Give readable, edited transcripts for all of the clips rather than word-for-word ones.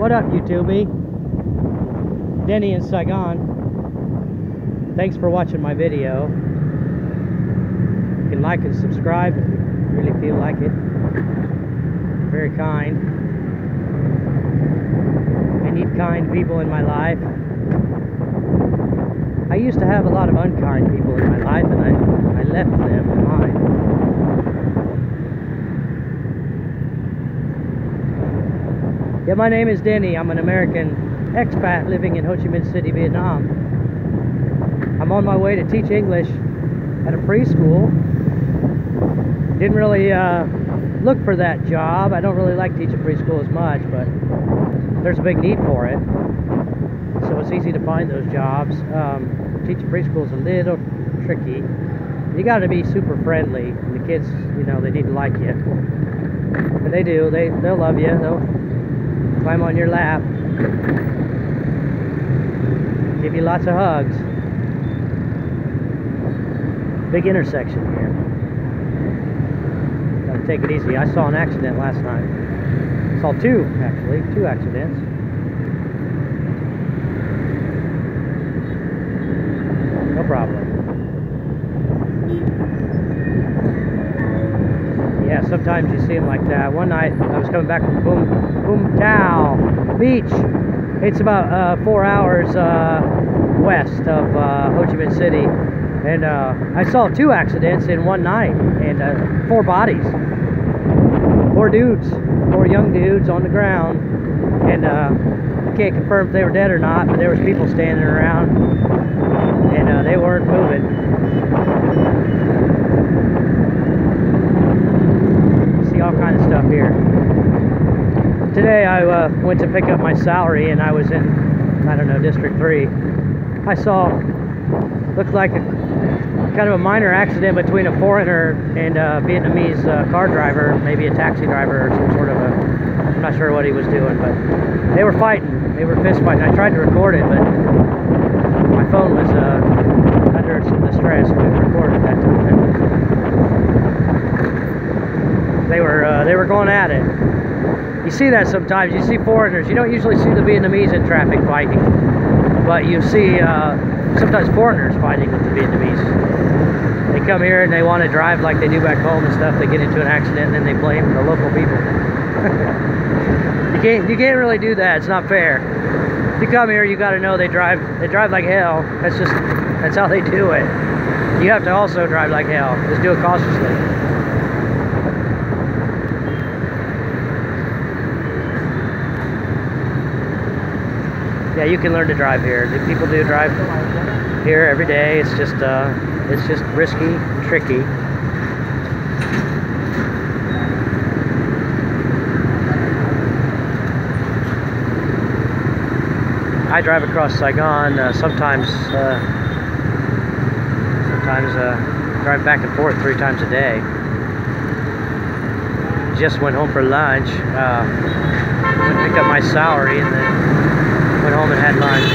What up, YouTube? Denny in Saigon. Thanks for watching my video. You can like and subscribe if you really feel like it. Very kind. I need kind people in my life. I used to have a lot of unkind people in my life, and I left them behind. Yeah, my name is Denny. I'm an American expat living in Ho Chi Minh City, Vietnam. I'm on my way to teach English at a preschool. Didn't really look for that job. I don't really like teaching preschool as much, but there's a big need for it. So it's easy to find those jobs. Teaching preschool is a little tricky. You got to be super friendly. And the kids, you know, they need to like you. But they do. They'll love you. They'll climb on your lap. Give you lots of hugs. Big intersection here. Gotta take it easy. I saw an accident last night. Saw two, actually. Two accidents. No problem. Yeah, sometimes you see them like that. One night I was coming back from Boom Tao Beach. It's about 4 hours west of Ho Chi Minh City, and I saw two accidents in one night, and 4 bodies, 4 dudes, 4 young dudes on the ground, and I can't confirm if they were dead or not, but there was people standing around, and they weren't moving. All kind of stuff here. Today I went to pick up my salary, and I was in, I don't know, District 3. I saw, looked like a kind of a minor accident between a foreigner and a Vietnamese car driver, maybe a taxi driver or some sort of a, I'm not sure what he was doing, but they were fighting. They were fist fighting. I tried to record it, but my phone was under some distress. I couldn't record it that time. They were going at it. You see that sometimes. You see foreigners. You don't usually see the Vietnamese in traffic fighting, but you see sometimes foreigners fighting with the Vietnamese. They come here and they want to drive like they do back home and stuff. They get into an accident and then they blame the local people. You can't really do that. It's not fair. If you come here, you got to know they drive like hell. That's how they do it. You have to also drive like hell. Just do it cautiously. Yeah, you can learn to drive here. People do drive here every day. It's just risky, tricky. I drive across Saigon sometimes drive back and forth 3 times a day. Just went home for lunch. Picked up my salary and then went home and had lunch.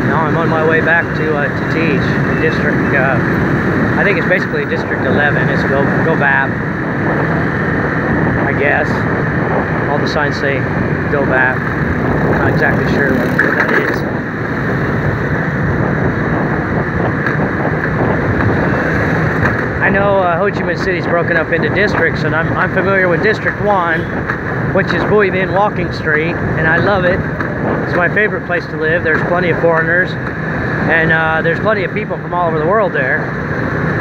Now I'm on my way back to teach in District, I think it's basically District 11. It's Go Bap, I guess. All the signs say Go Bap. I'm not exactly sure what that is. I know Ho Chi Minh City is broken up into districts, and I'm familiar with District 1, which is Bui Vien Walking Street, and I love it. It's my favorite place to live. There's plenty of foreigners, and there's plenty of people from all over the world there.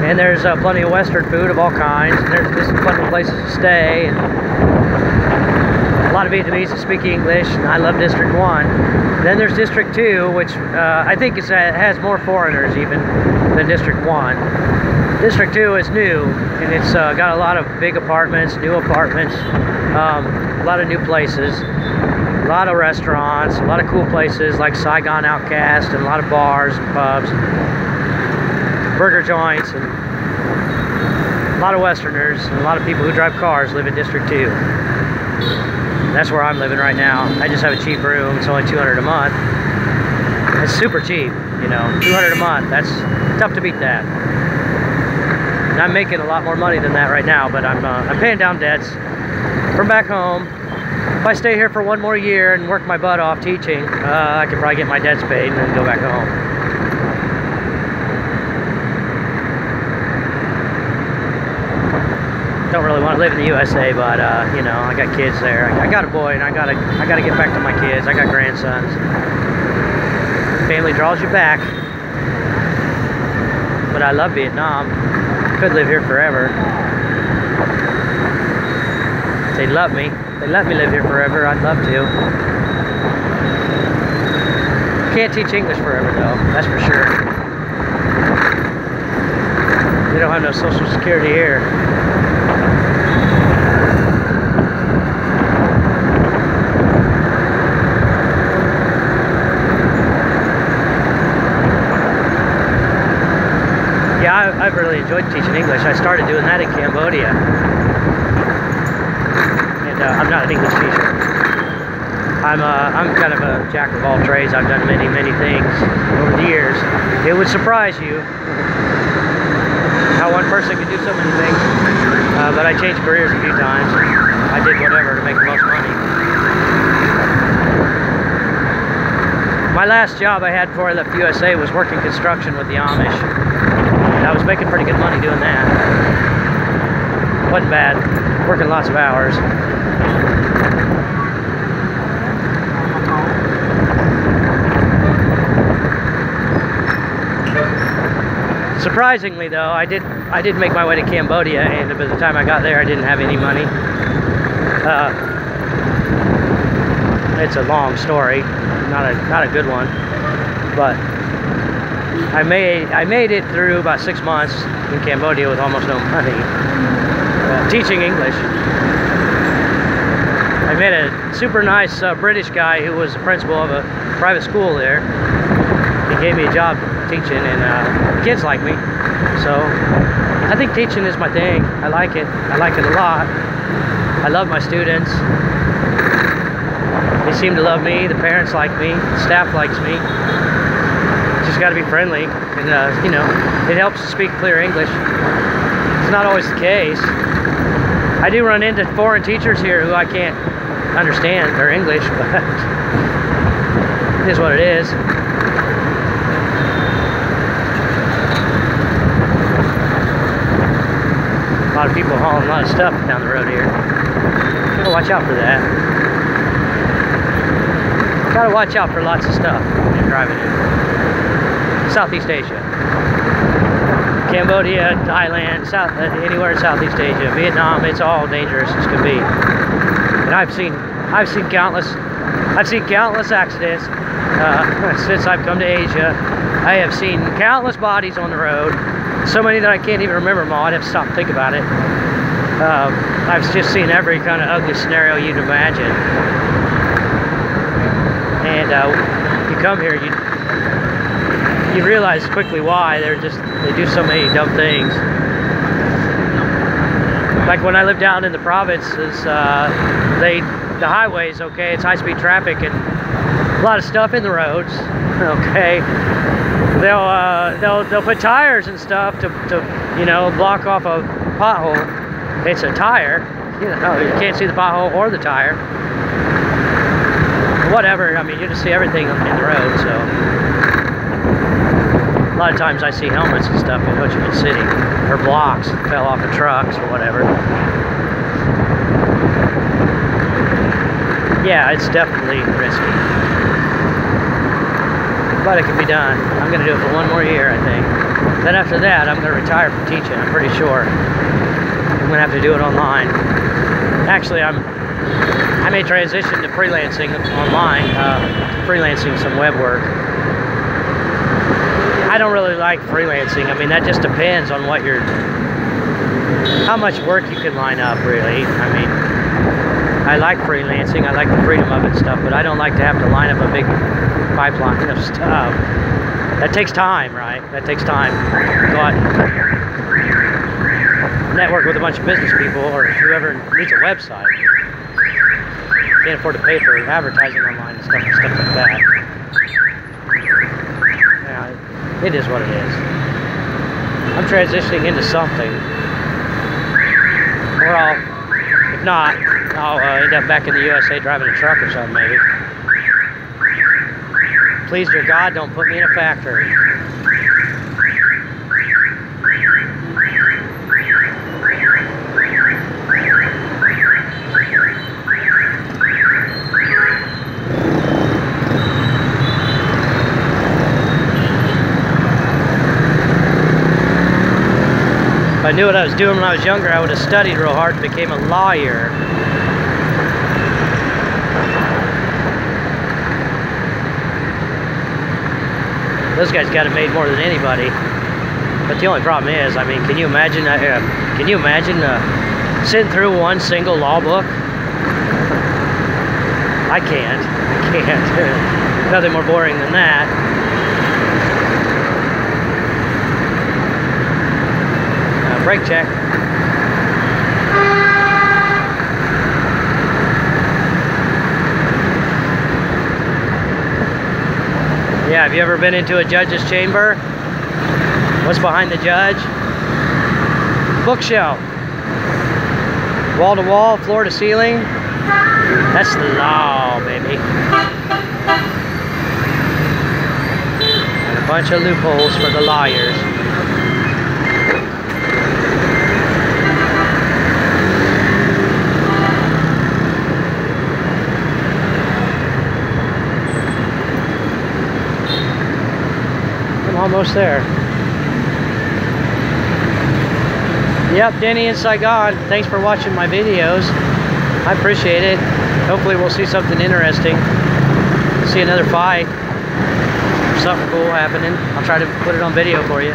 And there's plenty of Western food of all kinds. And there's plenty of places to stay. And a lot of Vietnamese that speak English, and I love District 1. Then there's District 2, which I think has more foreigners even than District 1. District 2 is new, and it's got a lot of big apartments, new apartments, a lot of new places, a lot of restaurants, a lot of cool places like Saigon Outcast, and a lot of bars and pubs, burger joints, and a lot of Westerners, and a lot of people who drive cars live in District 2. That's where I'm living right now. I just have a cheap room. It's only $200 a month. It's super cheap, you know, $200 a month. That's tough to beat that. And I'm making a lot more money than that right now, but I'm paying down debts from back home. If I stay here for one more year and work my butt off teaching, I could probably get my debts paid and then go back home. Don't really want to live in the USA, but you know, I got kids there. I got a boy, and I gotta get back to my kids. I got grandsons. Family draws you back, but I love Vietnam. Could live here forever. If they love me. If they let me live here forever, I'd love to. Can't teach English forever, though. That's for sure. We don't have no Social Security here. Yeah, I've really enjoyed teaching English. I started doing that in Cambodia. And I'm not an English teacher. I'm kind of a jack of all trades. I've done many, many things over the years. It would surprise you how one person can do so many things. But I changed careers a few times. I did whatever to make the most money. My last job I had before I left the USA was working construction with the Amish. I was making pretty good money doing that. Wasn't bad. Working lots of hours. Surprisingly, though, I did make my way to Cambodia, and by the time I got there, I didn't have any money. It's a long story, not a good one, but I made it through about 6 months in Cambodia with almost no money, teaching English. I met a super nice British guy who was the principal of a private school there. He gave me a job teaching, and kids like me. So I think teaching is my thing. I like it. I like it a lot. I love my students. They seem to love me. The parents like me. The staff likes me. Just got to be friendly, and you know, it helps to speak clear English. It's not always the case. I do run into foreign teachers here who I can't understand their English, but it is what it is. A lot of people hauling a lot of stuff down the road here. Gotta watch out for that. Gotta watch out for lots of stuff when you're driving in Southeast Asia. Cambodia, Thailand, anywhere in Southeast Asia, Vietnam, it's all dangerous as can be. And I've seen countless accidents since I've come to Asia. I have seen countless bodies on the road. So many that I can't even remember them all. I'd have to stop and think about it. I've just seen every kind of ugly scenario you'd imagine. And you come here, you realize quickly why they do so many dumb things. Like when I lived down in the provinces, the highways, okay, it's high-speed traffic and a lot of stuff in the roads, okay. They'll put tires and stuff to you know, block off a pothole. It's a tire, you know, you can't see the pothole or the tire. Whatever, I mean, you just see everything in the road, so. A lot of times I see helmets and stuff in Ho Chi Minh City, or blocks that fell off of trucks or whatever. Yeah, it's definitely risky. But it can be done. I'm going to do it for one more year, I think. Then after that, I'm going to retire from teaching, I'm pretty sure. I'm going to have to do it online. Actually, I may transition to freelancing online, freelancing some web work. I don't really like freelancing. I mean, that just depends on what how much work you can line up, really. I mean, I like freelancing. I like the freedom of it and stuff, but I don't like to have to line up a big pipeline of stuff. That takes time, right? That takes time. Go out and network with a bunch of business people or whoever needs a website. Can't afford to pay for advertising online and stuff like that. Yeah, it is what it is. I'm transitioning into something. If If not, I'll end up back in the USA driving a truck or something, maybe. Please, dear God, don't put me in a factory. If I knew what I was doing when I was younger, I would have studied real hard and became a lawyer. Those guys got it made more than anybody. But the only problem is, I mean, can you imagine sitting through one single law book? I can't. Nothing more boring than that. Brake check. Yeah, have you ever been into a judge's chamber? What's behind the judge? Bookshelf. Wall to wall, floor to ceiling. That's the law, baby. And a bunch of loopholes for the lawyers. Almost there. Yep, Denny in Saigon. Thanks for watching my videos. I appreciate it. Hopefully we'll see something interesting. See another fight. Something cool happening. I'll try to put it on video for you.